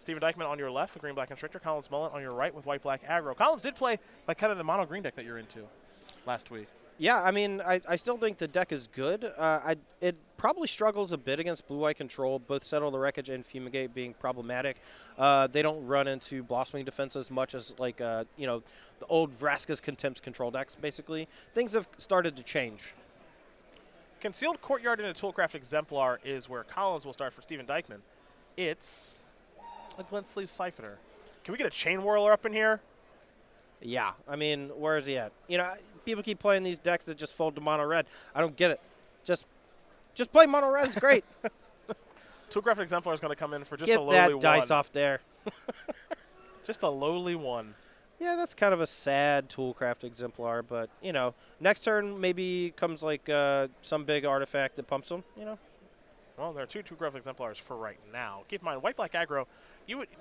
Steven Dykman on your left with green-black Constrictor. Collins Mullen on your right with white-black aggro. Collins did play like kind of the mono-green deck that you're into last week. Yeah, I mean, I still think the deck is good. It probably struggles a bit against blue-white control, both Settle the Wreckage and Fumigate being problematic. They don't run into Blossoming Defense as much as, like, the old Vraska's Contempt's control decks, basically. Things have started to change. Concealed Courtyard in a Toolcraft Exemplar is where Collins will start for Steven Dykman. It's a Glint Sleeve Siphoner. Can we get a Chain Whirler up in here? Yeah, I mean, where is he at? People keep playing these decks that just fold to mono red. I don't get it. Just play mono red. It's great. Toolcraft Exemplar is going to come in for just Get a lowly one. that dice off there. Just a lowly one. Yeah, that's kind of a sad Toolcraft Exemplar, but, next turn maybe comes like some big artifact that pumps them, Well, there are two Toolcraft Exemplars for right now. Keep in mind, white-black aggro,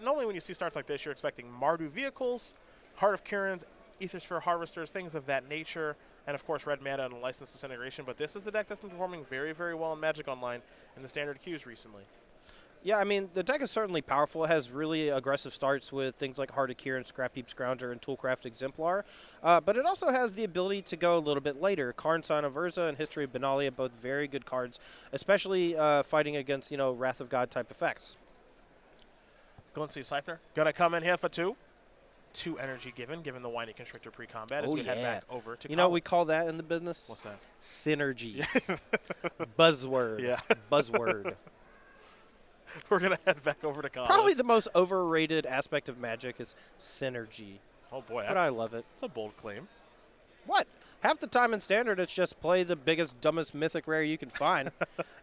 normally when you see starts like this, you're expecting Mardu vehicles, Heart of Kirin's, Aethersphere Harvesters, things of that nature, and of course red mana and License Disintegration, but this is the deck that's been performing very, very well in Magic Online in the standard queues recently. Yeah, I mean, the deck is certainly powerful. It has really aggressive starts with things like Heart of Kirin, Scrap Heap Scrounger, and Toolcraft Exemplar. But it also has the ability to go a little bit later. Karn, Sign of Urza, and History of Benalia, both very good cards, especially fighting against, Wrath of God type effects. Glint Sleeve Siphoner, going to come in here for 2. 2 energy given the Winding Constrictor pre-combat as we head back over to Collins. We call that in the business? What's that? Synergy. Buzzword. Yeah. Buzzword. We're going to head back over to Collins. Probably the most overrated aspect of Magic is synergy. Oh, boy. But I love it. That's a bold claim. What? Half the time in Standard, it's just play the biggest, dumbest Mythic Rare you can find.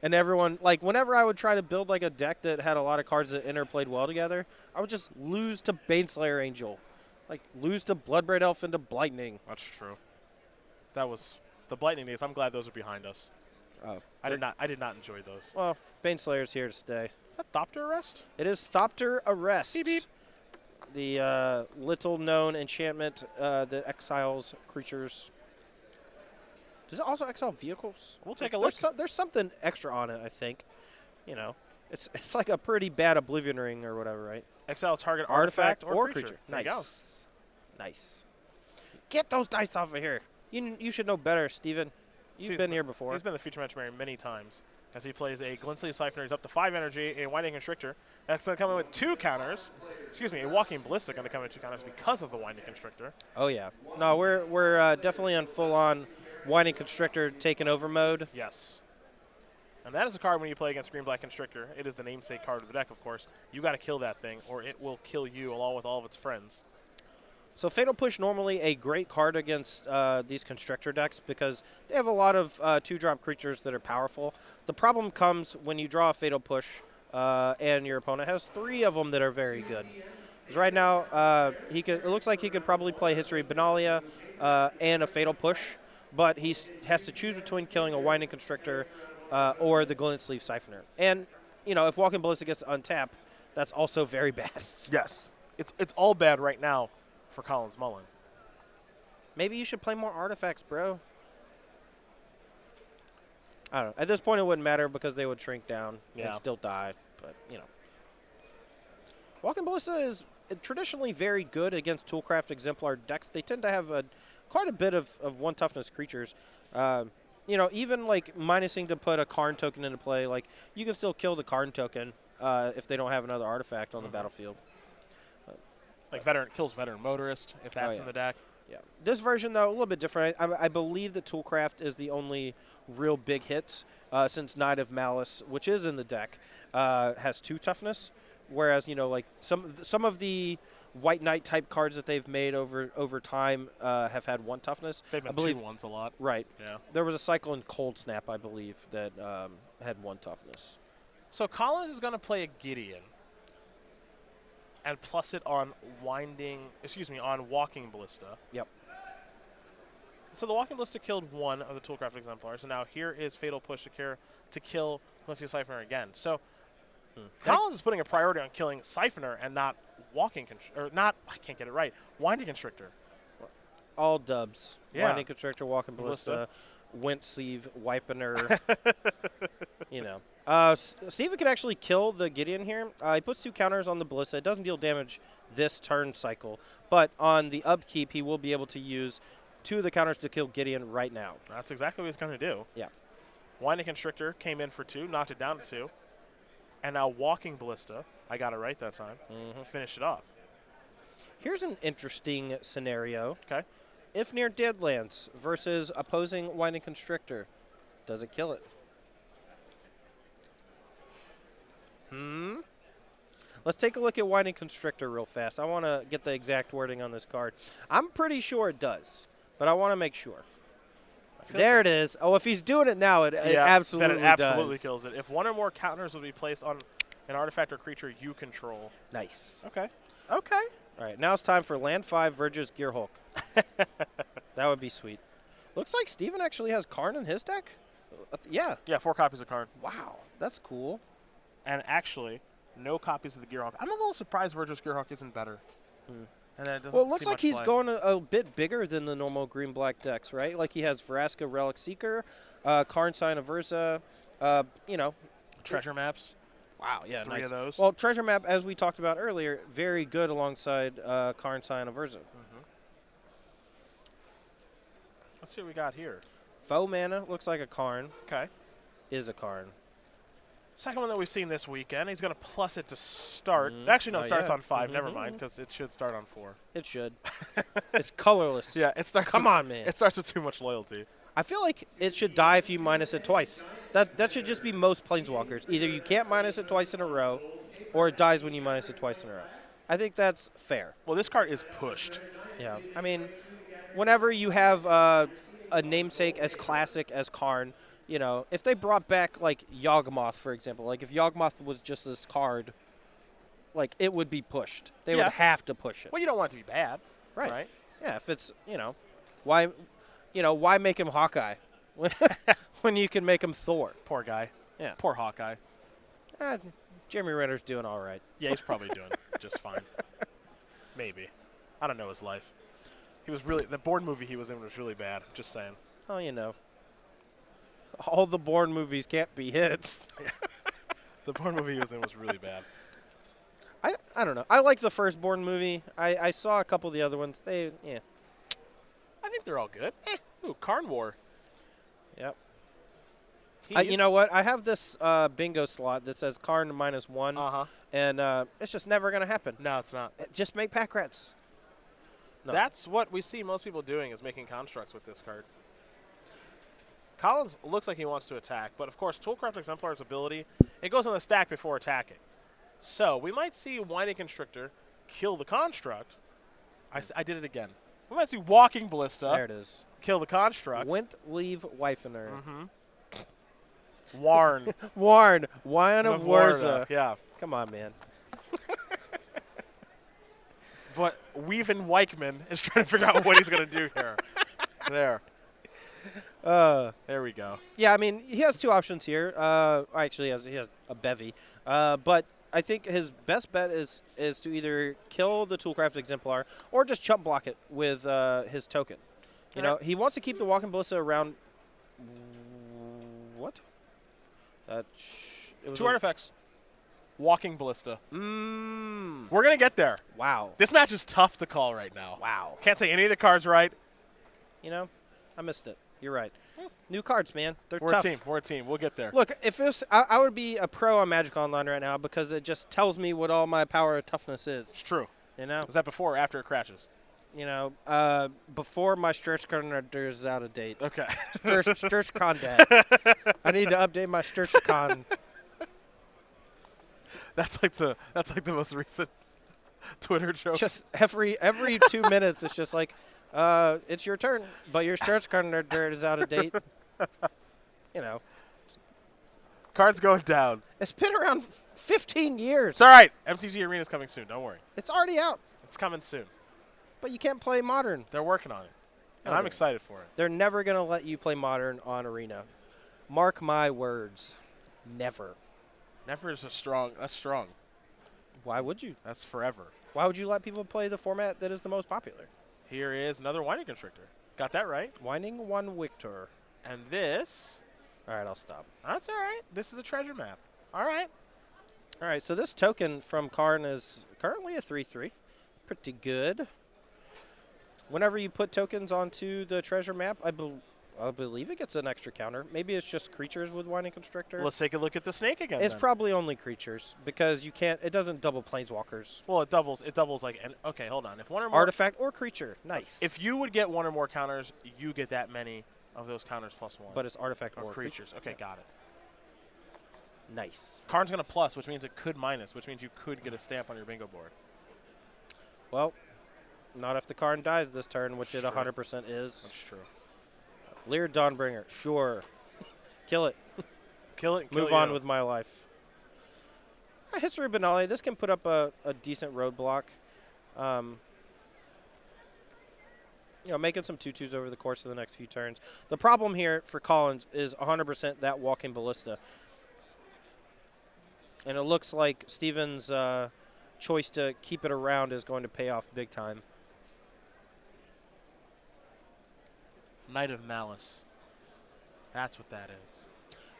And everyone, like, whenever I would try to build, like, a deck that had a lot of cards that interplayed well together, I would just lose to Baneslayer Angel. Like, lose to Bloodbraid Elf into Blightning. That's true. That was the Blightning days. I'm glad those are behind us. Oh. I did not enjoy those. Well, Baneslayer's here to stay. Is that Thopter Arrest? It is Thopter Arrest. Beep, beep. The little-known enchantment that exiles creatures. Does it also exile vehicles? We'll take a look. There's something extra on it, I think. It's like a pretty bad Oblivion Ring or whatever, right? Exile target artifact or creature. Nice. There you go. Nice. Get those dice off of here. You should know better, Steven. You've been here before. He's been the feature match many times as he plays a Glint Sleeve Siphoner. He's up to 5 energy, a Winding Constrictor. That's going to come in with 2 counters. Excuse me, a Walking Ballista going to come in with 2 counters because of the Winding Constrictor. Oh, yeah. No, we're definitely on full-on Winding Constrictor taking over mode. Yes. And that is a card when you play against Green-Black Constrictor. It is the namesake card of the deck, of course. You got to kill that thing, or it will kill you along with all of its friends. So Fatal Push normally a great card against these Constrictor decks because they have a lot of 2-drop creatures that are powerful. The problem comes when you draw a Fatal Push and your opponent has 3 of them that are very good. Because right now it looks like he could probably play History of Benalia and a Fatal Push, but he has to choose between killing a Winding Constrictor or the Glint Sleeve Siphoner. And if Walking Ballista gets to untap, that's also very bad. Yes, it's all bad right now for Collins Mullen. Maybe you should play more artifacts, bro. I don't know. At this point, it wouldn't matter because they would shrink down and still die. But, Walking Ballista is traditionally very good against Toolcraft Exemplar decks. They tend to have quite a bit of 1 toughness creatures. Even, like, minusing to put a Karn token into play, like, you can still kill the Karn token if they don't have another artifact on the battlefield. Like kills Veteran Motorist, if that's in the deck. Yeah. This version, though, a little bit different. I believe that Toolcraft is the only real big hit since Knight of Malice, which is in the deck, has 2 toughness. Whereas, like some of the White Knight type cards that they've made over time have had 1 toughness. They've been 2 ones a lot. Right. Yeah. There was a cycle in Cold Snap, I believe, that had 1 toughness. So Collins is going to play a Gideon and plus it on Walking Ballista. Yep. So the Walking Ballista killed 1 of the Toolcraft Exemplars, and now here is Fatal Push to kill Glint Sleeve Siphoner again. So Collins is putting a priority on killing Siphoner and not Winding Constrictor. All dubs. Yeah. Winding Constrictor, Walking Ballista. Went sleeve, wipener. You know. Steven can actually kill the Gideon here. He puts 2 counters on the Ballista. It doesn't deal damage this turn cycle, but on the upkeep, he will be able to use 2 of the counters to kill Gideon right now. That's exactly what he's going to do. Yeah. Winding Constrictor came in for 2, knocked it down to 2. And now Walking Ballista, I got it right that time, finish it off. Here's an interesting scenario. Okay. If near Deadlands versus opposing Winding Constrictor, does it kill it? Let's take a look at Winding Constrictor real fast. I want to get the exact wording on this card. I'm pretty sure it does, but I want to make sure. There it is. Oh, if he's doing it now, it absolutely then it absolutely does. kills it. If 1 or more counters would be placed on an artifact or creature you control. Nice. Okay. Okay. All right, now it's time for Land 5 Verge's Gear Hulk. That would be sweet. Looks like Steven actually has Karn in his deck. Yeah. Yeah, 4 copies of Karn. Wow, that's cool. And actually, no copies of the Gearhawk. I'm a little surprised Verge's Gearhawk isn't better. And then it doesn't Well, it looks see like much he's play. going a bit bigger than the normal green-black decks, right? Like he has Vraska Relic Seeker, Karn Sign of Urza, you know. Treasure maps. Wow, yeah, 3 nice. of those. Well, Treasure Map, as we talked about earlier, very good alongside Karn Sign of Urza. Let's see what we got here. Foe mana looks like a Karn. Okay. Is a Karn. Second one that we've seen this weekend. He's going to plus it to start. Actually, no, it starts yeah. on 5. Never mind, because it should start on 4. It should. It's colorless. Yeah, it starts. Come on, man. It starts with too much loyalty. I feel like it should die if you minus it twice. That should just be most Planeswalkers. Either you can't minus it twice in a row, or it dies when you minus it twice in a row. I think that's fair. Well, this card is pushed. Yeah. I mean, whenever you have a namesake as classic as Karn, you know, if they brought back, like, Yawgmoth, for example, like, if Yawgmoth was just this card, like, it would be pushed. They would have to push it. Well, you don't want it to be bad. Right. Right? Yeah, if it's, why make him Hawkeye when you can make him Thor? Poor guy. Yeah. Poor Hawkeye. Jeremy Renner's doing all right. Yeah, he's probably doing just fine. Maybe. I don't know his life. He was really, the Bourne movie he was in was really bad. Just saying. Oh, all the Bourne movies can't be hits. The Bourne movie he was in was really bad. I don't know. I like the first Bourne movie. I saw a couple of the other ones. I think they're all good. Ooh, Karn War. Yep. You know what? I have this bingo slot that says Karn -1, and it's just never going to happen. No, it's not. Just make pack rats. No. That's what we see most people doing, is making constructs with this card. Collins looks like he wants to attack, but of course, Toolcraft Exemplar's ability, it goes on the stack before attacking. So we might see Winding Constrictor kill the construct. I did it again. We might see Walking Ballista. There it is. Kill the construct. Went leave Wifener. Warn. Warn. Wine of Warza. Yeah. Come on, man. But Weavin' Dykman is trying to figure out what he's going to do here. There. There we go. Yeah, I mean, he has 2 options here. Actually, he has a bevy. But I think his best bet is to either kill the Toolcraft Exemplar or just chump block it with his token. You know, he wants to keep the Walking Ballista around. What? It was 2 artifacts. Walking Ballista. We're going to get there. Wow. This match is tough to call right now. Wow. Can't say any of the cards right. I missed it. You're right. New cards, man. They're We're tough. a team. We're a team. We'll get there. Look, if this, I would be a pro on Magic Online right now because it just tells me what all my power of toughness is. It's true. You know? Is that before or after it crashes? Before my Stretch Conductor is out of date. Okay. Stretch Condat. I need to update my Stretch Con. That's like the most recent Twitter joke. Just every 2 minutes, it's just like, it's your turn, but your Stretch Conductor is out of date. Cards going down. It's been around 15 years. It's all right. MTG Arena's coming soon. Don't worry. It's already out. It's coming soon. But you can't play Modern. They're working on it. And I'm excited for it. They're never going to let you play Modern on Arena. Mark my words. Never. Never is that's strong. Why would you? That's forever. Why would you let people play the format that is the most popular? Here is another Winding Constrictor. Got that right. Winding one Victor. And this, All right, I'll stop. that's all right. This is a treasure map. All right. All right, so this token from Karn is currently a 3/3. Pretty good. Whenever you put tokens onto the treasure map, I believe it gets an extra counter. Maybe it's just creatures with Winding Constrictor. Let's take a look at the snake again. It's then. probably only creatures because you can't. It doesn't double planeswalkers. Well, it doubles. It doubles like. Okay, hold on. If one or more Artifact or creature. Nice. If you would get one or more counters, you get that many of those counters +1. But it's artifact or or creatures. Okay, got it. Nice. Karn's going to plus, which means it could minus, which means you could get a stamp on your bingo board. Well, not if the Karn dies this turn, which it True. 100% is. That's true. Lear Dawnbringer. Sure. Kill it. Kill it and kill Move on you. with my life. History of Benalia. This can put up a decent roadblock. Making some 2/2s over the course of the next few turns. The problem here for Collins is 100% that Walking Ballista. And it looks like Steven's choice to keep it around is going to pay off big time. Knight of Malice. That's what that is.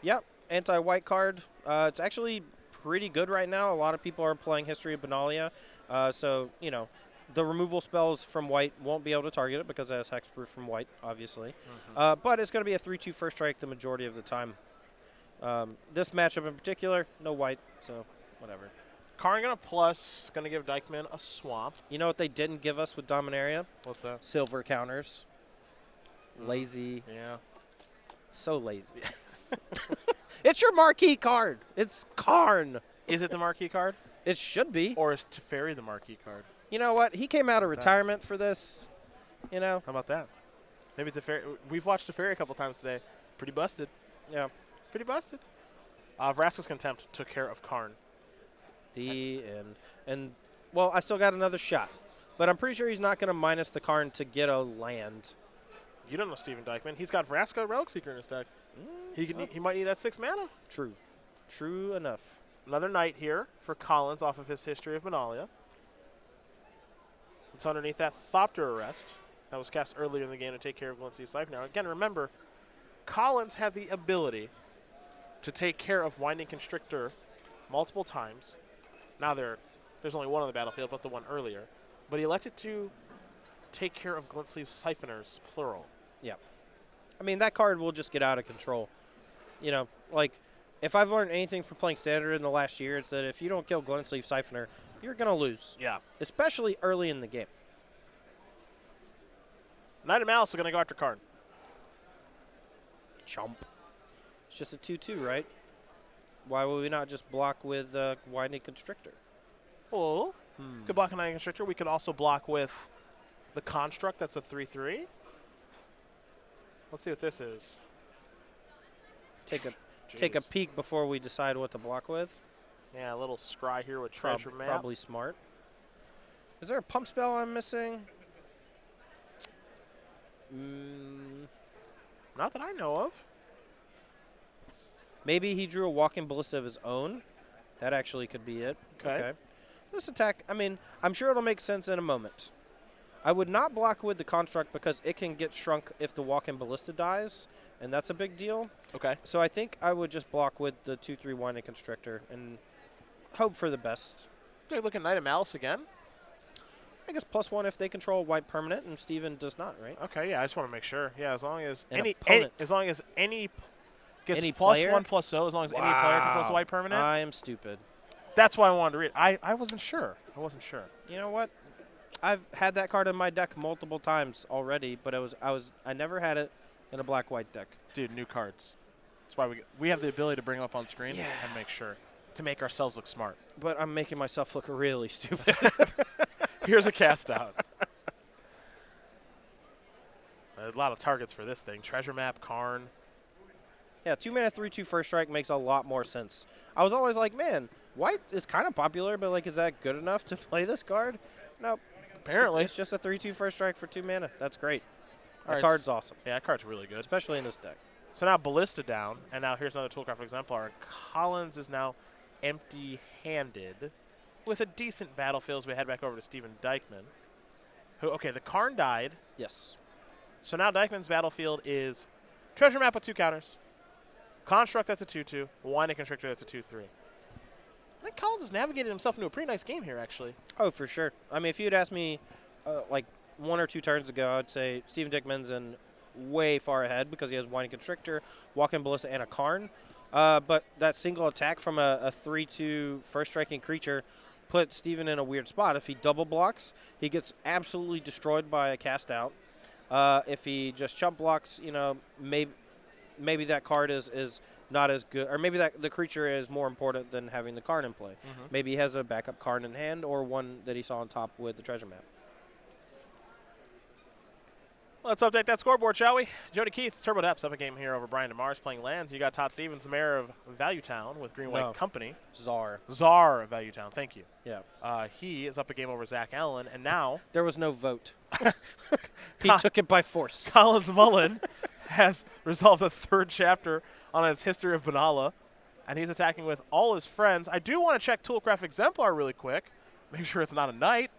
Yep, anti-white card. It's actually pretty good right now. A lot of people are playing History of Benalia. So, the removal spells from white won't be able to target it because it has hexproof from white, obviously. But it's going to be a 3/2 first strike the majority of the time. This matchup in particular, no white, so whatever. Karn going to plus, going to give Dykman a swamp. You know what they didn't give us with Dominaria? What's that? Silver counters. Lazy. Yeah. So lazy. It's your marquee card. It's Karn. Is it the marquee card? It should be. Or is Teferi the marquee card? You know what? He came out of retirement for this. How about that? Maybe Teferi. We've watched Teferi a couple times today. Pretty busted. Yeah. Pretty busted. Vraska's Contempt took care of Karn. The end. And, well, I still got another shot. But I'm pretty sure he's not going to minus the Karn to get a land. You don't know Steven Dykman. He's got Vraska Relic Seeker in his deck. He might need that 6 mana. True. True enough. Another knight here for Collins off of his History of Benalia. It's underneath that Thopter Arrest that was cast earlier in the game to take care of Glensea's Life. Now, again, remember, Collins had the ability to take care of Winding Constrictor multiple times. Now there's only one on the battlefield, but the one earlier. But he elected to take care of Glensea's Siphoners, plural. Yeah. I mean, that card will just get out of control. If I've learned anything from playing Standard in the last year, it's that if you don't kill Glensleeve Siphoner, you're going to lose. Yeah. Especially early in the game. Knight of Malice is going to go after Karn. Chomp. It's just a 2/2, right? Why would we not just block with Winding Constrictor? Well, could block a Winding Constrictor. We could also block with the Construct. That's a 3/3. Let's see what this is. Take a peek before we decide what to block with. Yeah, a little scry here with Treasure Map. Probably smart. Is there a pump spell I'm missing? Not that I know of. Maybe he drew a Walking Ballista of his own. That actually could be it. Okay. This attack, I mean, I'm sure it'll make sense in a moment. I would not block with the Construct because it can get shrunk if the Walking Ballista dies, and that's a big deal. Okay. So I think I would just block with the 2/3 Winding Constrictor and hope for the best. They look at Knight of Malice again. I guess +1 if they control white permanent, and Steven does not, right? Okay, yeah, I just want to make sure. Yeah, as long as An any opponent. as long as any gets Any +1 player? +0, as long as any player controls a white permanent. I am stupid. That's why I wanted to read. I wasn't sure. You know what? I've had that card in my deck multiple times already, but I never had it in a black-white deck. Dude, new cards. That's why we have the ability to bring them up on screen and make sure to make ourselves look smart. But I'm making myself look really stupid. Here's a cast out. A lot of targets for this thing. Treasure Map, Karn. Yeah, 2 mana 3/2 first strike makes a lot more sense. I was always like, man, white is kind of popular, but is that good enough to play this card? Nope. Apparently. It's just a 3/2 first strike for 2 mana. That's great. All That right, card's awesome, Yeah, that card's really good. especially in this deck. So now Ballista down, and now here's another Toolcraft Exemplar. And Collins is now empty-handed with a decent battlefield as we head back over to Steven Dykman. The Karn died. Yes. So now Dykman's battlefield is Treasure Map with 2 counters. Construct, that's a 2/2. Winding Constrictor, that's a 2/3. I think Collins has navigated himself into a pretty nice game here, actually. Oh, for sure. I mean, if you'd asked me like 1 or 2 turns ago, I'd say Steven Dykman's in way far ahead because he has Winding Constrictor, Walk-in Ballista, and a Karn. But that single attack from a 3/2 first striking creature put Steven in a weird spot. If he double blocks, he gets absolutely destroyed by a cast out. If he just chump blocks, you know, maybe that card is not as good, or maybe that the creature is more important than having the Karn in play. Maybe he has a backup Karn in hand or one that he saw on top with the treasure map. Let's update that scoreboard, shall we? Jody Keith, Turbo Depths, up a game here over Brian DeMars playing lands. You got Todd Stevens, the mayor of Value Town with Green White Company. Czar of Value Town, thank you. Yeah. He is up a game over Zach Allen, and now there was no vote. He took it by force. Collins Mullen has resolved the 3rd chapter on his history of Banala, and he's attacking with all his friends. I do want to check Toolcraft Exemplar really quick, make sure it's not a knight.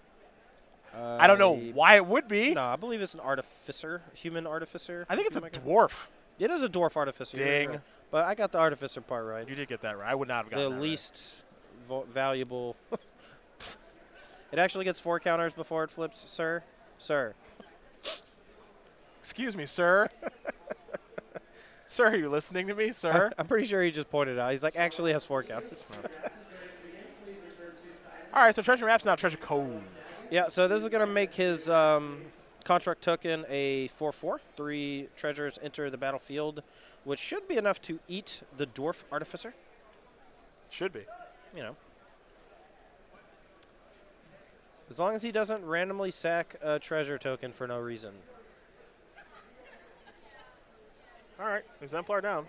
I don't know why it would be. No, I believe it's an artificer, human artificer. I think it's a dwarf. It is a dwarf artificer. Ding. Right. But I got the artificer part right. You did get that right. I would not have gotten the that least valuable. It actually gets 4 counters before it flips, sir. Sir. Excuse me, sir. Sir, are you listening to me, sir? I'm pretty sure he just pointed out. He's like, actually has 4 counters. All right, so Treasure Map's now Treasure Cove. Yeah, so this is going to make his construct token a 4/4. 3 treasures enter the battlefield, which should be enough to eat the dwarf artificer. Should be. You know. As long as he doesn't randomly sack a treasure token for no reason. All right, Exemplar down.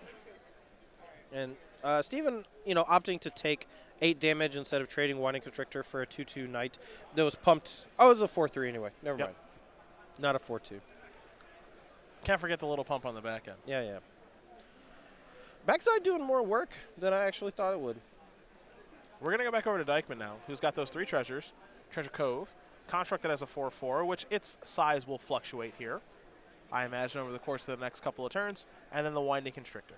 And Steven, you know, opting to take 8 damage instead of trading Winding Constrictor for a 2/2 knight that was pumped. Oh, it was a 4/3 anyway. Never mind. Not a 4/2. Can't forget the little pump on the back end. Yeah, yeah. Backside doing more work than I actually thought it would. We're going to go back over to Dykman now, who's got those 3 treasures. Treasure Cove, constructed as a 4/4, which its size will fluctuate here, I imagine, over the course of the next couple of turns, and then the Winding Constrictor.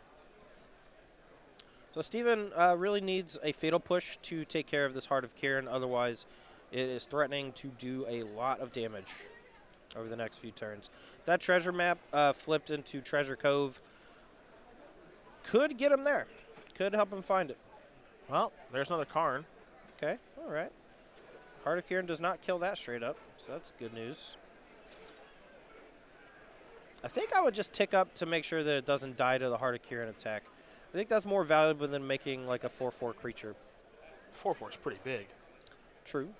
So Steven really needs a Fatal Push to take care of this Heart of Kiran. Otherwise, it is threatening to do a lot of damage over the next few turns. That treasure map flipped into Treasure Cove could get him there. Could help him find it. Well, there's another Karn. Okay, all right. Heart of Kiran does not kill that straight up, so that's good news. I think I would just tick up to make sure that it doesn't die to the Heart of Kiran attack. I think that's more valuable than making like a 4/4 creature. 4/4 is pretty big. True.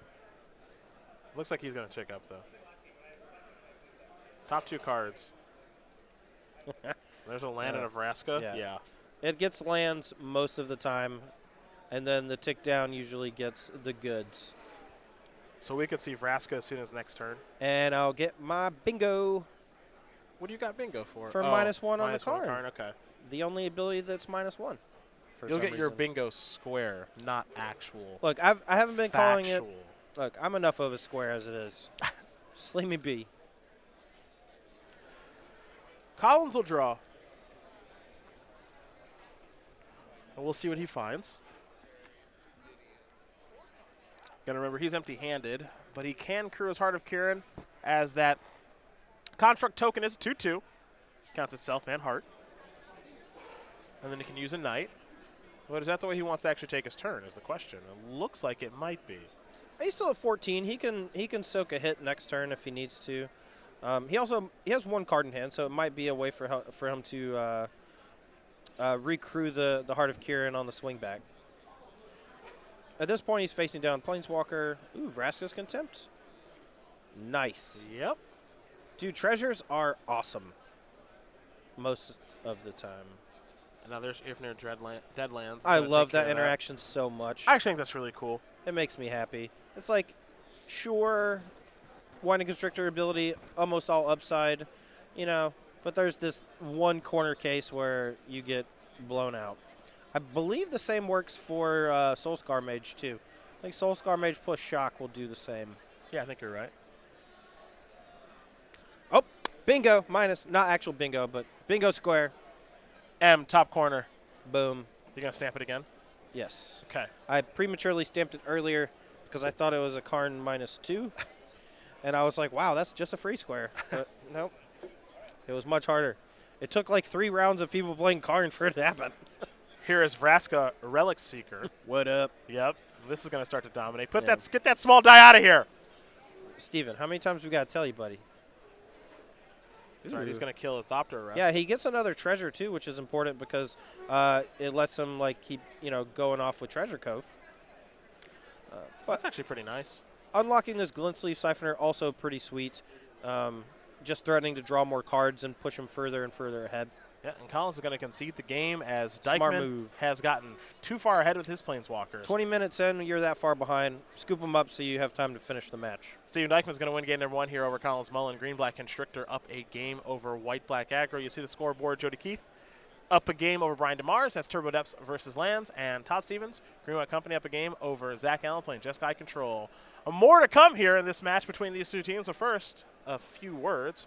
Looks like he's going to tick up, though. Top 2 cards. There's a land and a Vraska. Yeah. It gets lands most of the time, and then the tick down usually gets the goods. So we could see Vraska as soon as next turn. And I'll get my bingo. What do you got bingo for? For -1 on the card. Okay. The only ability that's -1. You'll get your bingo square, not actual. Look, I haven't been calling it. factual. Look, I'm enough of a square as it is. Just leave me be. Collins will draw. And we'll see what he finds. Gotta remember, he's empty-handed, but he can crew his Heart of Kiran as that construct token is a 2/2. Counts itself and heart. And then he can use a knight. But is that the way he wants to actually take his turn is the question. It looks like it might be. He's still at 14. He can soak a hit next turn if he needs to. He has 1 card in hand, so it might be a way for him to recrew the Heart of Kiran on the swing back. At this point, he's facing down Planeswalker. Ooh, Vraska's Contempt. Nice. Yep. Dude, treasures are awesome most of the time. And now there's Ifnir Deadlands. I love that interaction so much. I actually think that's really cool. It makes me happy. It's like, sure, Winding Constrictor ability, almost all upside, you know, but there's this one corner case where you get blown out. I believe the same works for Soulscar Mage, too. I think Soulscar Mage plus Shock will do the same. Yeah, I think you're right. Oh, Bingo, minus, not actual bingo, but bingo square. M, top corner. Boom. You going to stamp it again? Yes. Okay. I prematurely stamped it earlier because I thought it was a Karn -2. And I was like, wow, that's just a free square. But nope. It was much harder. It took like 3 rounds of people playing Karn for it to happen. Here is Vraska, Relic Seeker. What up? Yep. This is going to start to dominate. Get that small die out of here. Steven, how many times we got to tell you, buddy? Sorry, he's going to kill a Thopter Arrest. Yeah, he gets another treasure, too, which is important because it lets him, like, keep, going off with Treasure Cove. That's actually pretty nice. Unlocking this Glint Sleeve Siphoner, also pretty sweet. Just threatening to draw more cards and push him further and further ahead. Yeah, and Collins is going to concede the game as Smart Dykman move. has gotten too far ahead with his Planeswalkers. 20 minutes in, you're that far behind. Scoop him up so you have time to finish the match. Steven Dykman's going to win game number 1 here over Collins Mullen. Green-Black Constrictor up a game over White-Black Aggro. You see the scoreboard, Jody Keith up a game over Brian DeMars. That's Turbo Depths versus Lands. And Todd Stevens, Green-White Company up a game over Zach Allen playing Jeskai Control. More to come here in this match between these two teams. But first, a few words.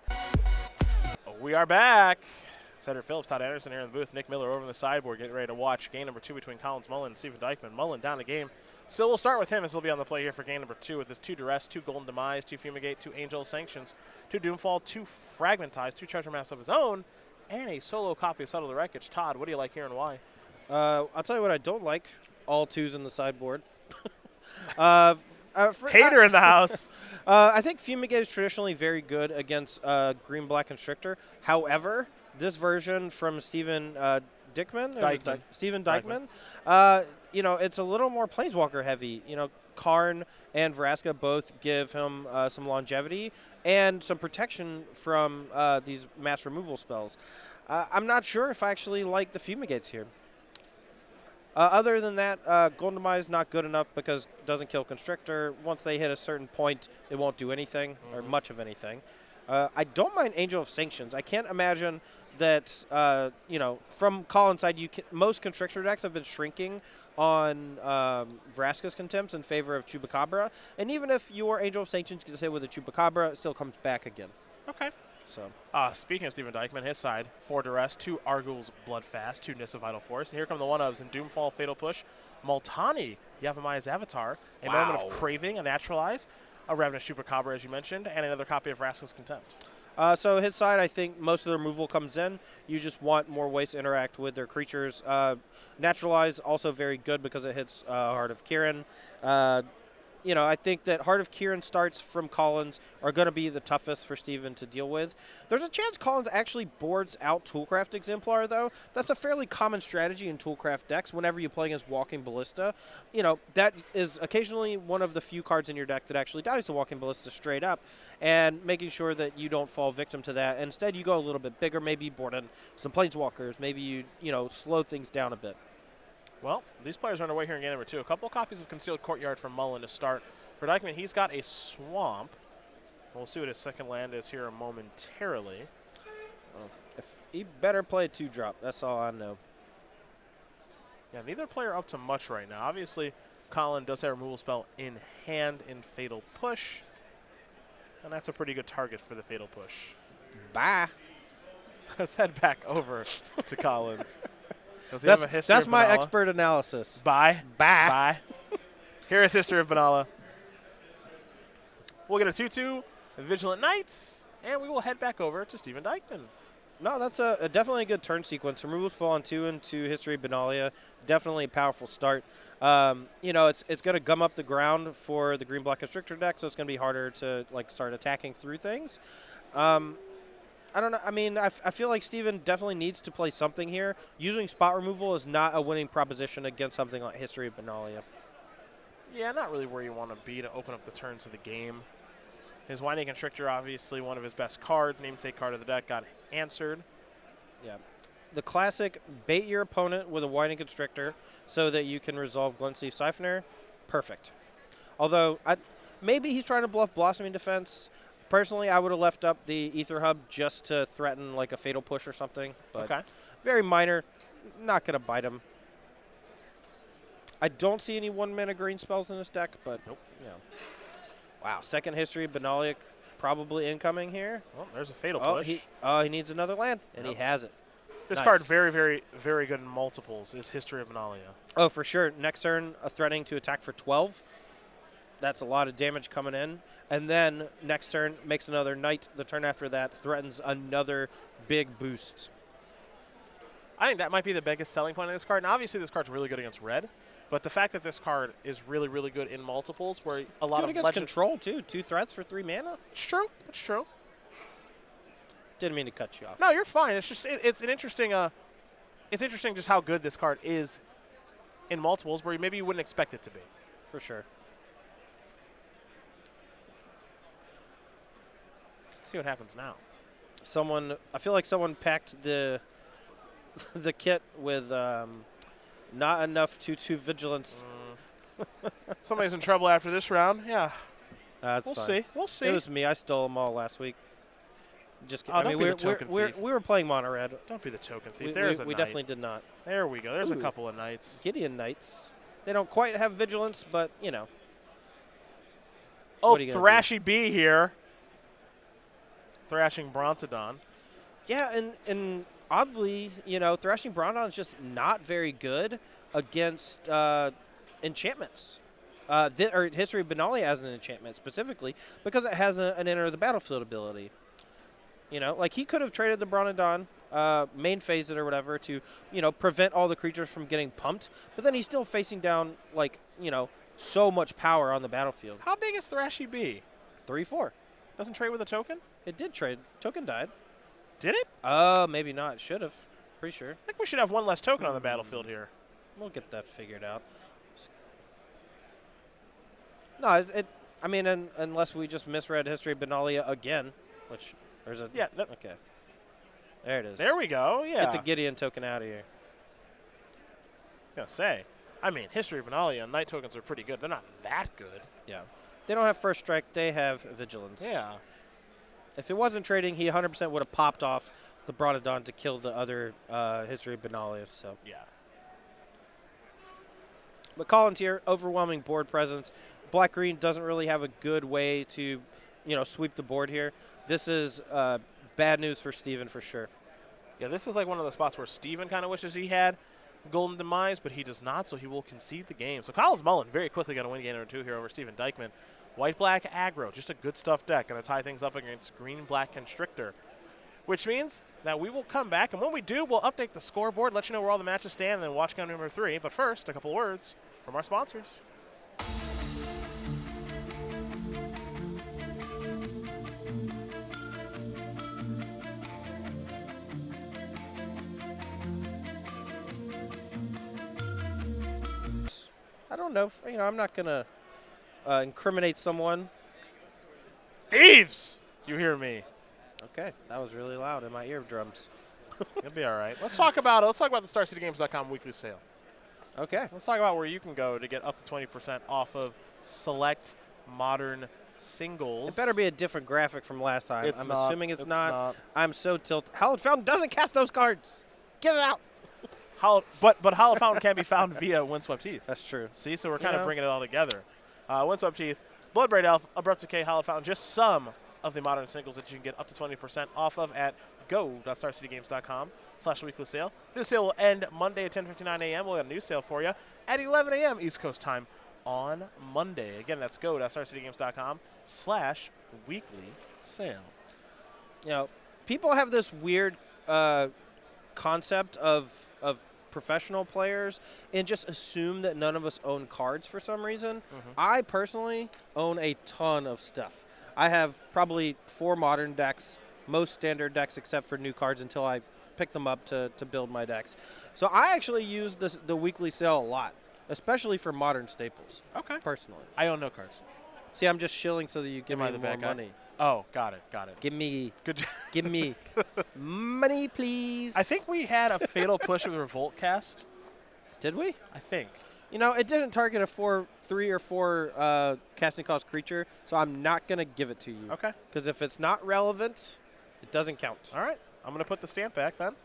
We are back. Cedric Phillips, Todd Anderson here in the booth. Nick Miller over in the sideboard getting ready to watch game number 2 between Collins Mullen and Steven Dykman. Mullen down the game. So we'll start with him as he'll be on the play here for game number 2 with his 2 Duress, 2 Golden Demise, 2 Fumigate, 2 Angel Sanctions, 2 Doomfall, 2 Fragmentize, 2 Treasure Maps of his own, and a solo copy of Settle the Wreckage. Todd, what do you like here and why? I'll tell you what I don't like. All 2s in the sideboard. Hater in the house. I think Fumigate is traditionally very good against Green-Black Constrictor. However, this version from Steven Dykman. Steven Dykman, it's a little more Planeswalker heavy. Karn and Vraska both give him some longevity and some protection from these mass removal spells. I'm not sure if I actually like the Fumigates here. Other than that, Golden Demise is not good enough because it doesn't kill Constrictor. Once they hit a certain point, it won't do anything or much of anything. I don't mind Angel of Sanctions. I can't imagine that, from Colin's side, most Constrictor decks have been shrinking on Vraska's Contempts in favor of Chupacabra. And even if your Angel of Sanctions gets hit with a Chupacabra, it still comes back again. Okay. So, speaking of Steven Dykman, his side, 4 Duress, 2 Argul's Bloodfast, 2 Nissa Vital Force. And here come the one-ofs in Doomfall, Fatal Push, Multani, Yavimai's Avatar, a Moment of Craving, a Naturalize, a Ravenous Chupacabra, as you mentioned, and another copy of Vraska's Contempt. So his side, I think most of the removal comes in. You just want more ways to interact with their creatures. Naturalize, also very good because it hits Heart of Kiran. I think that Heart of Kiran starts from Collins are going to be the toughest for Steven to deal with. There's a chance Collins actually boards out Toolcraft Exemplar, though. That's a fairly common strategy in Toolcraft decks whenever you play against Walking Ballista. That is occasionally one of the few cards in your deck that actually dies to Walking Ballista straight up, and making sure that you don't fall victim to that. Instead, you go a little bit bigger, maybe board in some Planeswalkers, maybe you slow things down a bit. Well, these players are underway here in game number 2. A couple copies of Concealed Courtyard from Mullen to start. For Dykman, he's got a Swamp. We'll see what his second land is here momentarily. He better play a 2-drop. That's all I know. Yeah, neither player up to much right now. Obviously, Colin does have a removal spell in hand in Fatal Push. And that's a pretty good target for the Fatal Push. Bye. Let's head back over to Collins. That's my expert analysis. Bye. Here is History of Banala. We'll get a 2-2 Vigilant Knights, and we will head back over to Steven Dykman. No, that's definitely a good turn sequence. Removal spell on 2 into History of Benalia. Definitely a powerful start. It's going to gum up the ground for the Green-Black Constrictor deck, so it's going to be harder to start attacking through things. I don't know. I mean, I feel like Steven definitely needs to play something here. Using spot removal is not a winning proposition against something like History of Benalia. Yeah, not really where you want to be to open up the turns of the game. His Winding Constrictor, obviously one of his best cards, namesake card of the deck, got answered. Yeah. The classic bait your opponent with a Winding Constrictor so that you can resolve Glint Sleeve Siphoner. Perfect. Although, maybe he's trying to bluff Blossoming Defense. Personally, I would have left up the Ether Hub just to threaten like a Fatal Push or something. But okay. Very minor. Not going to bite him. I don't see any 1-mana green spells in this deck, but nope. Yeah. Wow, second History of Benalia probably incoming here. Well, there's a Fatal Oh, Push. he needs another land, and he has it. This Nice. card, very, very, very good in multiples, is History of Benalia. Oh, for sure. Next turn, threatening to attack for 12. That's a lot of damage coming in. And then next turn, makes another knight. The turn after that, threatens another big boost. I think that might be the biggest selling point of this card. And obviously, this card's really good against red. But the fact that this card is really, really good in multiples, where a lot Good of against control, too. 2 threats for 3 mana. It's true. It's true. Didn't mean to cut you off. No, you're fine. It's just it's an interesting it's interesting just how good this card is in multiples, where maybe you wouldn't expect it to be. For sure. Let's see what happens now. I feel like someone packed the the kit with not enough 2/2 vigilance. Somebody's in trouble after this round. Yeah. That's We'll fine. see. We'll see. It was me. I stole them all last week. Just kidding. Oh, I don't mean, be we the token thief. were playing mono red. Don't be the token thief. We There's a knight. definitely did not. There we go. There's a Ooh. couple of knights. Gideon Knights. They don't quite have vigilance, but you know. Oh, What are you gonna Thrashy B here. Thrashing Brontodon. Yeah, and oddly, you know, Thrashing Brondon is just not very good against enchantments. Or History of Benalia as an enchantment specifically because it has an enter the battlefield ability. You know, like he could have traded the Bronodon, main phase it or whatever to, you know, prevent all the creatures from getting pumped. But then he's still facing down, like, you know, so much power on the battlefield. How big is Thrashy B? 3/4. Doesn't trade with a token? It did trade. Token died. Did it? Maybe not. Should have. Pretty sure. I think we should have one less token on the battlefield here. We'll get that figured out. No, I mean, unless we just misread History of Benalia again, which there's a. Yeah. Okay. There it is. There we go. Yeah. Get the Gideon token out of here. I was gonna say. I mean, History of Benalia and Knight tokens are pretty good. They're not that good. Yeah. They don't have first strike. They have vigilance. Yeah. If it wasn't trading, he 100% would have popped off the Bronodon to kill the other History of Benalia. So. Yeah. But Collins here, overwhelming board presence. Black-green doesn't really have a good way to, you know, sweep the board here. This is bad news for Steven for sure. Yeah, this is like one of the spots where Steven kind of wishes he had Golden Demise, but he does not, so he will concede the game. So Collins Mullen very quickly going to win game number 2 here over Steven Dykman. White-black aggro, just a good stuff deck. Going to tie things up against green-black Constrictor, which means that we will come back, and when we do, we'll update the scoreboard, let you know where all the matches stand, and then watch game number 3. But first, a couple words from our sponsors. I don't know. You know, I'm not going to incriminate someone. Thieves! You hear me. Okay, that was really loud in my eardrums. It'll be all right. Let's talk about the StarCityGames.com weekly sale. Okay. Let's talk about where you can go to get up to 20% off of select modern singles. It better be a different graphic from last time. It's I'm not. assuming it's not. not. I'm so tilted. Hallowed Fountain doesn't cast those cards. Get it out. But Hollow Fountain can be found via Windswept Heath. That's true. See, so we're kind of bringing it all together. Windswept Heath, Bloodbraid Elf, Abrupt Decay, Hollow Fountain, just some of the modern singles that you can get up to 20% off of at go.starcitygames.com/weekly sale. This sale will end Monday at 10:59 a.m. We'll have a new sale for you at 11 a.m. East Coast time on Monday. Again, that's go.starcitygames.com/weekly sale. You know, people have this weird concept of professional players and just assume that none of us own cards for some reason. Mm-hmm. I personally own a ton of stuff. I have probably 4 modern decks, most standard decks except for new cards until I pick them up to build my decks. So I actually use the weekly sale a lot, especially for modern staples. Okay. Personally. I own no cards. See, I'm just shilling so that you give Am I me the more bad guy? money. Oh, got it. Give me Good job. Give me money, please. I think we had a fatal push with Revolt cast. Did we? I think. You know, it didn't target a 3 or 4 casting cost creature, so I'm not going to give it to you. Okay. Because if it's not relevant, it doesn't count. All right. I'm going to put the stamp back then.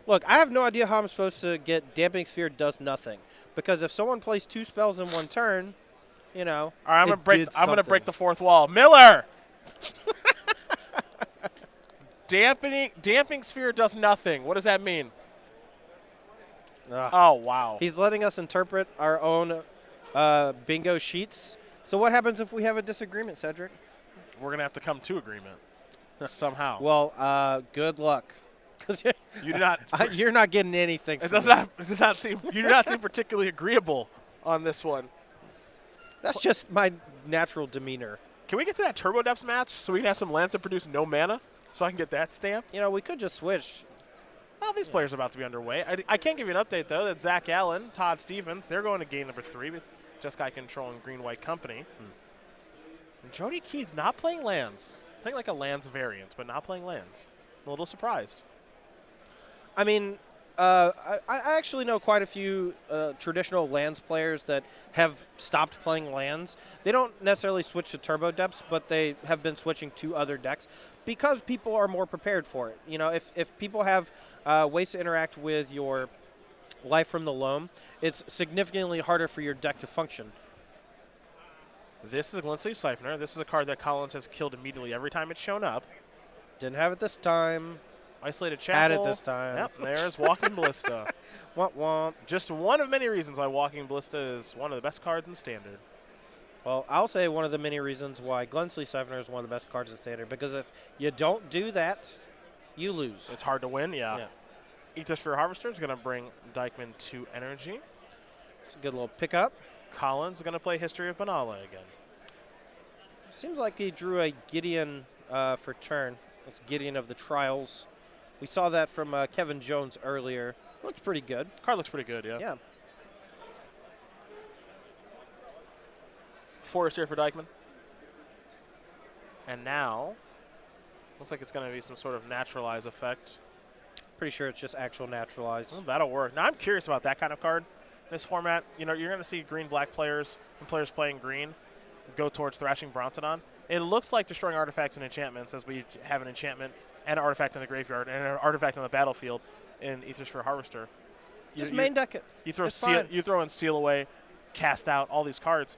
Look, I have no idea how I'm supposed to get Damping Sphere does nothing. Because if someone plays 2 spells in one turn, you know. All right, I'm going to break the 4th wall. Miller! Damping sphere does nothing. What does that mean? Ugh. Oh, wow. He's letting us interpret our own bingo sheets. So what happens if we have a disagreement, Cedric? We're going to have to come to agreement somehow. Well, good luck. Because you do not. You're not getting anything. It does not seem. You do not seem particularly agreeable on this one. That's just my natural demeanor. Can we get to that Turbo Depths match so we can have some lands that produce no mana so I can get that stamp? You know, we could just switch. Well, these players are about to be underway. I can't give you an update, though, that Zach Allen, Todd Stevens, they're going to game number 3 with Jeskai Control and Green-White Company. And Jody Keith not playing lands. Playing like a lands variant, but not playing lands. I'm a little surprised. I mean, I actually know quite a few traditional lands players that have stopped playing lands. They don't necessarily switch to Turbo Depths, but they have been switching to other decks because people are more prepared for it. You know, if people have ways to interact with your Life from the Loam, it's significantly harder for your deck to function. This is a Glint Sleeve Siphoner. This is a card that Collins has killed immediately every time it's shown up. Didn't have it this time. Isolated Chapel. Had it this time. Yep, there's Walking Ballista. Womp womp. Just one of many reasons why Walking Ballista is one of the best cards in Standard. Well, I'll say one of the many reasons why Glint Sleeve Siphoner is one of the best cards in Standard, because if you don't do that, you lose. It's hard to win, yeah. Aethersphere Harvester is going to bring Dykman 2 energy. It's a good little pickup. Collins is going to play History of Banala again. Seems like he drew a Gideon for turn. That's Gideon of the Trials. We saw that from Kevin Jones earlier. Looks pretty good. Card looks pretty good, yeah. Yeah. Forest here for Dykman. And now, looks like it's going to be some sort of naturalize effect. Pretty sure it's just actual naturalize. Well, that'll work. Now, I'm curious about that kind of card in this format. You know, you're going to see green-black players and players playing green go towards Thrashing Brontodon. It looks like destroying artifacts and enchantments, as we have an enchantment and an artifact in the graveyard and an artifact on the battlefield in Aethersphere Harvester. Just main deck it. You throw in Seal Away, Cast Out, all these cards.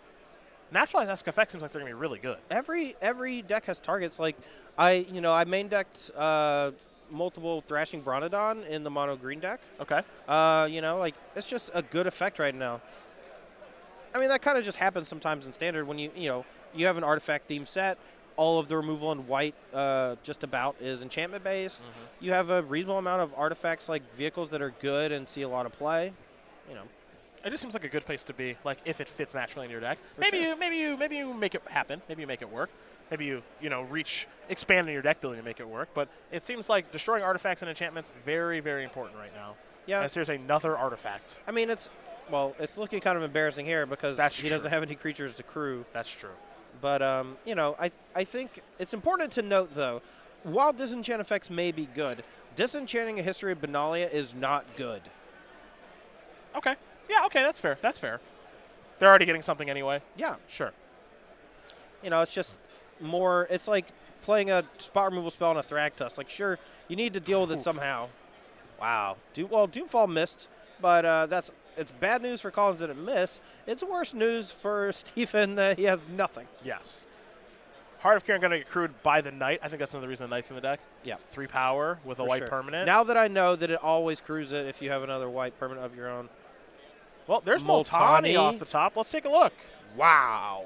Naturalize-esque effect seems like they're going to be really good. Every deck has targets. Like, I main decked multiple Thrashing Brontodon in the mono green deck. Okay. Like, it's just a good effect right now. I mean, that kind of just happens sometimes in Standard when you have an artifact theme set. All of the removal in white just about is enchantment based. Mm-hmm. You have a reasonable amount of artifacts like vehicles that are good and see a lot of play. You know, it just seems like a good place to be. Like if it fits naturally in your deck, maybe you make it happen. Maybe you make it work. Maybe you expand in your deck building to make it work. But it seems like destroying artifacts and enchantments very, very important right now. Yeah. As there's another artifact. I mean, it's looking kind of embarrassing here because he doesn't have any creatures to crew. That's true. But, I think it's important to note, though, while disenchant effects may be good, disenchanting a History of Benalia is not good. Okay. Yeah, okay, that's fair. That's fair. They're already getting something anyway. Yeah. Sure. It's just more – it's like playing a spot removal spell on a Thragtusk. Like, sure, you need to deal with it somehow. Wow. Doomfall missed, but it's bad news for Collins that it missed. It's worse news for Stephen that he has nothing. Yes. Heart of Kieran going to get crewed by the Knight. I think that's another reason the Knight's in the deck. Yeah. 3 power with a white permanent. Now that I know that it always crews it if you have another white permanent of your own. Well, there's Multani off the top. Let's take a look. Wow.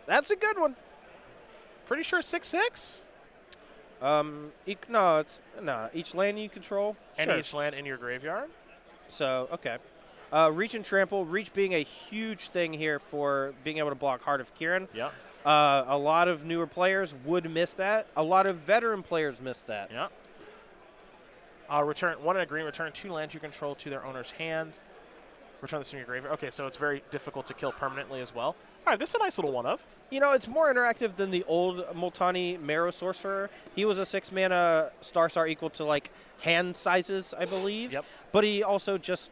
That's a good one. Pretty sure 6/6? Each land you control. And sure. each land in your graveyard. So, okay. Reach and Trample. Reach being a huge thing here for being able to block Heart of Kieran. Yeah. A lot of newer players would miss that. A lot of veteran players miss that. Yeah. Return 1 in a green. Return 2 lands you control to their owner's hand. Return this in your graveyard. Okay, so it's very difficult to kill permanently as well. All right, this is a nice little one of. It's more interactive than the old Multani Marrow Sorcerer. He was a 6-mana Star equal to, like, hand sizes, I believe. Yep. But he also just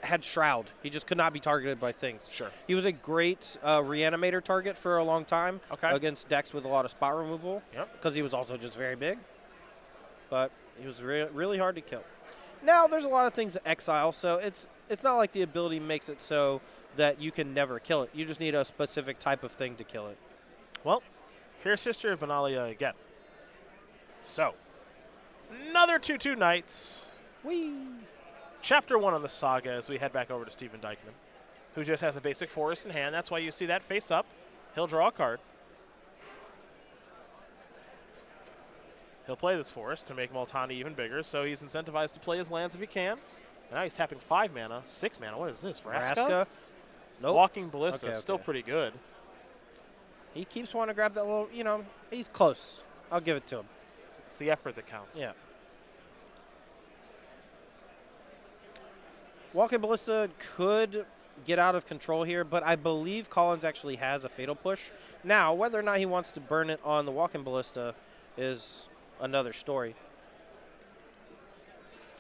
had Shroud. He just could not be targeted by things. Sure. He was a great Reanimator target for a long time against decks with a lot of spot removal. Yep. Because he was also just very big. But he was really hard to kill. Now there's a lot of things to exile, so it's not like the ability makes it so that you can never kill it. You just need a specific type of thing to kill it. Well, Here's History of Benalia again. So, another 2/2 Knights. Whee! Chapter 1 on the saga as we head back over to Stephen Dykman, who just has a basic forest in hand. That's why you see that face up. He'll draw a card. He'll play this forest to make Multani even bigger, so he's incentivized to play his lands if he can. Now he's tapping 5 mana, 6 mana. What is this, Vraska? Nope. Walking Ballista, Okay, still pretty good. He keeps wanting to grab that little, he's close. I'll give it to him. It's the effort that counts. Yeah. Walking Ballista could get out of control here, but I believe Collins actually has a Fatal Push. Now, whether or not he wants to burn it on the Walking Ballista is another story.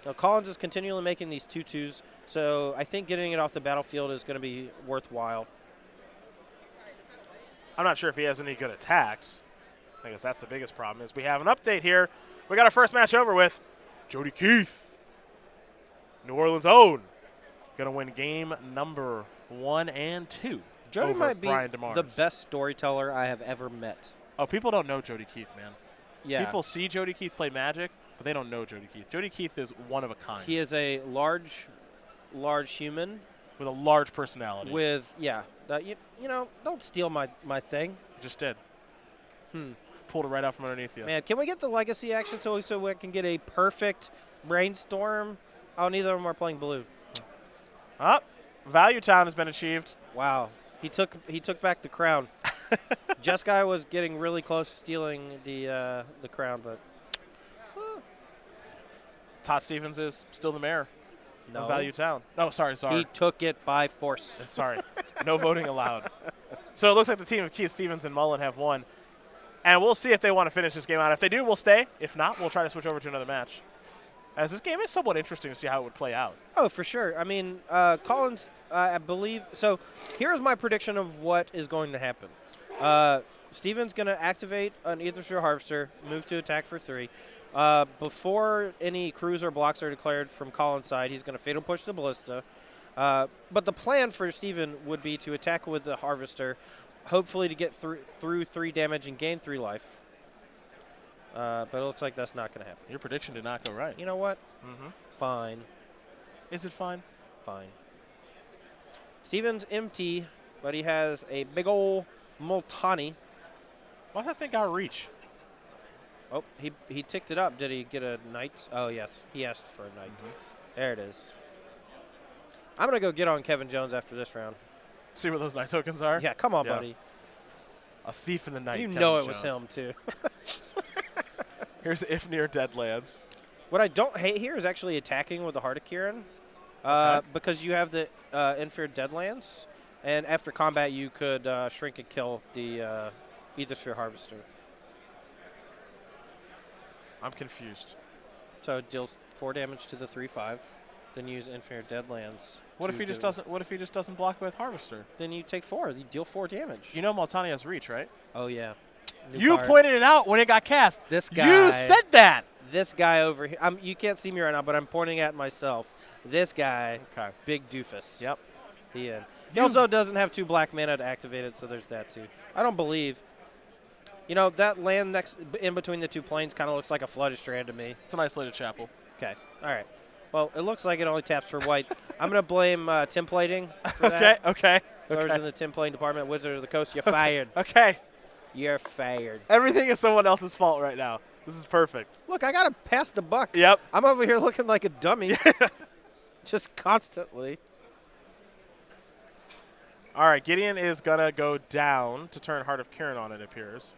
Now, Collins is continually making these 2/2s, so I think getting it off the battlefield is going to be worthwhile. I'm not sure if he has any good attacks. I guess that's the biggest problem is we have an update here. We got our first match over with. Jody Keith, New Orleans' own, going to win game number 1 and 2. Jody over might be Brian DeMars. the best storyteller I have ever met. Oh, people don't know Jody Keith, man. Yeah. People see Jody Keith play Magic, but they don't know Jody Keith. Jody Keith is one of a kind. He is a large human with a large personality. with, don't steal my thing. Just did. Pulled it right out from underneath you. Man, can we get the legacy action so we can get a perfect brainstorm? Oh, neither of them are playing blue. Value Town has been achieved. Wow. He took back the crown. Jeskai was getting really close to stealing the crown, but Todd Stevens is still the mayor no. of Value Town. No, sorry. He took it by force. Sorry. No voting allowed. So it looks like the team of Keith Stevens and Mullen have won. And we'll see if they want to finish this game out. If they do, we'll stay. If not, we'll try to switch over to another match. As this game is somewhat interesting to see how it would play out. Oh, for sure. I mean, Collins, I believe. So here's my prediction of what is going to happen. Steven's going to activate an Aethersphere Harvester, move to attack for 3. Before any crews or blocks are declared from Collins' side, he's going to Fatal Push the Ballista. But the plan for Steven would be to attack with the Harvester, hopefully to get through 3 damage and gain 3 life. But it looks like that's not going to happen. Your prediction did not go right. You know what? Fine. Is it fine? Fine. Steven's empty, but he has a big ol' Multani. Why does that thing got reach? Oh, he ticked it up. Did he get a knight? Oh, yes. He asked for a knight. There it is. I'm going to go get on Kevin Jones after this round. See what those knight tokens are? Yeah, come on, buddy. A thief in the night. You Kevin know it Jones. was him, too. Here's Ifnir Deadlands. What I don't hate here is actually attacking with the Heart of Kiran. Because you have the Inferior Deadlands, and after combat you could shrink and kill the Aethersphere Harvester. I'm confused. So it deals 4 damage to the 3/5, then use Inferior Deadlands. What if he just doesn't? What if he just doesn't block with Harvester? Then you take 4. You deal 4 damage. You know Multani has reach, right? Oh yeah. You pointed it out when it got cast. This guy. You said that. This guy over here. You can't see me right now, but I'm pointing at myself. This guy. Okay. Big doofus. Yep. The end. He also doesn't have 2 black mana to activate it, so there's that too. I don't believe. You know, that land next in between the 2 planes kind of looks like a Flooded Strand to me. It's an isolated chapel. Okay. All right. Well, it looks like it only taps for white. I'm going to blame templating for that. Okay. Whoever's in the templating department, Wizard of the Coast, you're fired. Okay. You're fired. Everything is someone else's fault right now. This is perfect. Look, I got to pass the buck. Yep. I'm over here looking like a dummy. Just constantly. All right, Gideon is going to go down to turn Heart of Kiran on, it appears.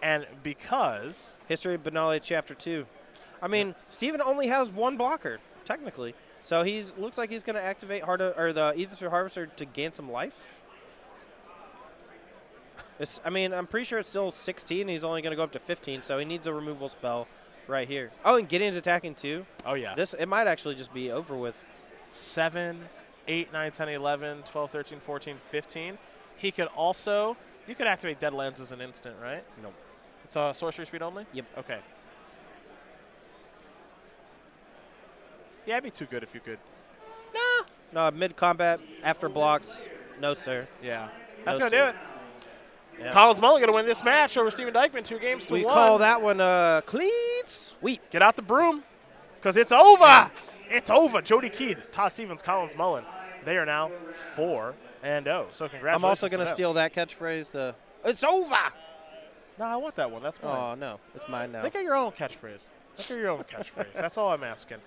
And because... History of Benalia Chapter 2. I mean, Steven only has 1 blocker, technically. So he looks like he's going to activate the Aethersphere Harvester to gain some life. I'm pretty sure it's still 16. He's only going to go up to 15, so he needs a removal spell right here. Oh, and Gideon's attacking too. Oh, yeah. It might actually just be over with. 7, 8, 9, 10, 11, 12, 13, 14, 15. He could also... You could activate Deadlands as an instant, right? Nope. It's sorcery speed only? Yep. Okay. Yeah, it'd be too good if you could. No, mid-combat, after blocks, no, sir. Yeah. That's No, going to do sir. it. Yeah. Collins Mullen going to win this match over Steven Dykman 2-1. We call that one clean sweep. Get out the broom, because it's over. It's over. Jody Keith, Todd Stevens, Collins Mullen. They are now 4-0. So congratulations. I'm also going to steal that catchphrase. It's over. No, I want that one. That's mine. Oh, no. It's mine now. Think of your own catchphrase. That's all I'm asking.